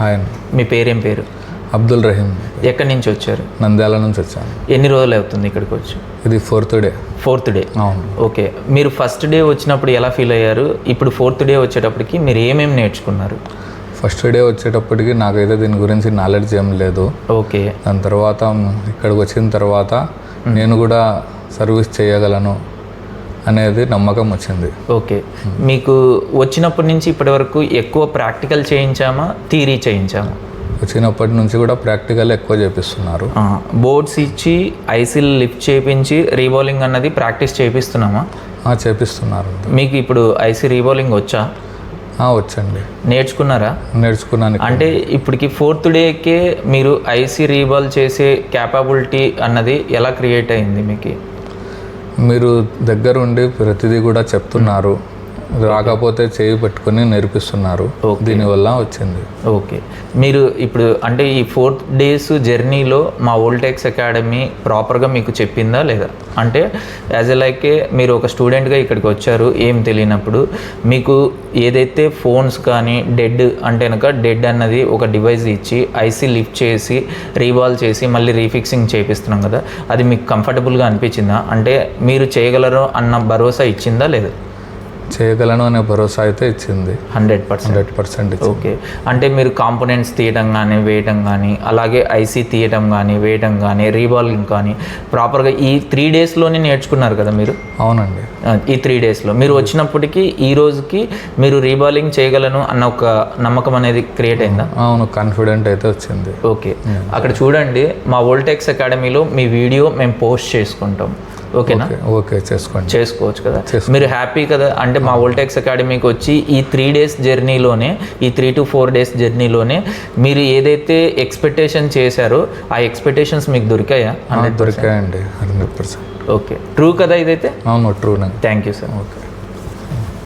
Hi. మీ పేరేం పేరు? అబ్దుల్ రహీం. ఎక్కడి నుంచి వచ్చారు? నంద్యాల నుంచి వచ్చాను. ఎన్ని రోజులు అవుతుంది ఇక్కడికి వచ్చి? ఇది ఫోర్త్ డే. అవును. ఓకే, మీరు ఫస్ట్ డే వచ్చినప్పుడు ఎలా ఫీల్ అయ్యారు? ఇప్పుడు ఫోర్త్ డే వచ్చేటప్పటికి మీరు ఏమేమి నేర్చుకున్నారు? ఫస్ట్ డే వచ్చేటప్పటికి నాకైతే దీని గురించి నాలెడ్జ్ ఏం లేదు. ఓకే. దాని తర్వాత ఇక్కడికి వచ్చిన తర్వాత నేను కూడా సర్వీస్ చేయగలను అనేది నమ్మకం వచ్చింది. ఓకే, మీకు వచ్చినప్పటి నుంచి ఇప్పటి వరకు ఎక్కువ ప్రాక్టికల్ చేయించామా, థియరీ చేయించామా? వచ్చినప్పటి నుంచి కూడా ప్రాక్టికల్ ఎక్కువ చేపిస్తున్నారు. బోర్డ్స్ ఇచ్చి ఐసీల్ లిఫ్ట్ చేయించి రీబౌలింగ్ అన్నది ప్రాక్టీస్ చేపిస్తున్నామా? చేపిస్తున్నారు. మీకు ఇప్పుడు ఐసీ రీబౌలింగ్ వచ్చా? వచ్చండి. నేర్చుకున్నారా? నేర్చుకున్నాను. అంటే ఇప్పటికి ఫోర్త్ డేకే మీరు ఐసీ రీబాల్ చేసే క్యాపబిలిటీ అన్నది ఎలా క్రియేట్ అయింది మీకు? మీరు దగ్గరుండి ప్రతిదీ కూడా చెప్తున్నారు, రాకపోతే చేయి పెట్టుకొని నేర్పిస్తున్నారు. దీనివల్ల వచ్చింది. ఓకే, మీరు ఇప్పుడు అంటే ఈ 4 days జర్నీలో మా వోల్టెక్స్ అకాడమీ ప్రాపర్గా మీకు చెప్పిందా లేదా? అంటే యాజ్ ఎ లైక్ మీరు ఒక స్టూడెంట్గా ఇక్కడికి వచ్చారు, ఏం తెలియనప్పుడు మీకు ఏదైతే ఫోన్స్ కానీ డెడ్ అంటే కనుక డెడ్ అన్నది ఒక డివైస్ ఇచ్చి ఐసీ లిఫ్ట్ చేసి రీబాల్ చేసి మళ్ళీ రీఫిక్సింగ్ చేపిస్తున్నాం కదా, అది మీకు కంఫర్టబుల్గా అనిపించిందా? అంటే మీరు చేయగలరు అన్న భరోసా ఇచ్చిందా లేదా? చేయగలను అనే భరోసా అయితే ఇచ్చింది. 100%. ఓకే, అంటే మీరు కాంపోనెంట్స్ తీయటం కానీ వేయటం కానీ అలాగే ఐసీ తీయటం కానీ వేయటం కానీ రీబాలింగ్ కానీ ప్రాపర్గా ఈ 3 daysలోనే నేర్చుకున్నారు కదా మీరు? అవునండి. ఈ 3 daysలో మీరు వచ్చినప్పటికీ ఈ రోజుకి మీరు రీబాలింగ్ చేయగలను అన్న ఒక నమ్మకం అనేది క్రియేట్ అయిందా? అవును, కాన్ఫిడెంట్ అయితే వచ్చింది. ఓకే, అక్కడ చూడండి, మా వోల్టెక్స్ అకాడమీలో మీ వీడియో మేము పోస్ట్ చేసుకుంటాం. ఓకేనా? ఓకే, చేసుకోవచ్చు కదా, మీరు హ్యాపీ కదా? అంటే మా వోల్టెక్స్ అకాడమీకి వచ్చి ఈ 3 days జర్నీలోనే, ఈ 3 to 4 days జర్నీలోనే మీరు ఏదైతే ఎక్స్పెక్టేషన్ చేశారో ఆ ఎక్స్పెక్టేషన్స్ మీకు దొరికాయా? దొరికాయండి 100%. ఓకే, ట్రూ కదా ఇదైతే? అవును, true. Thank you sir. Okay.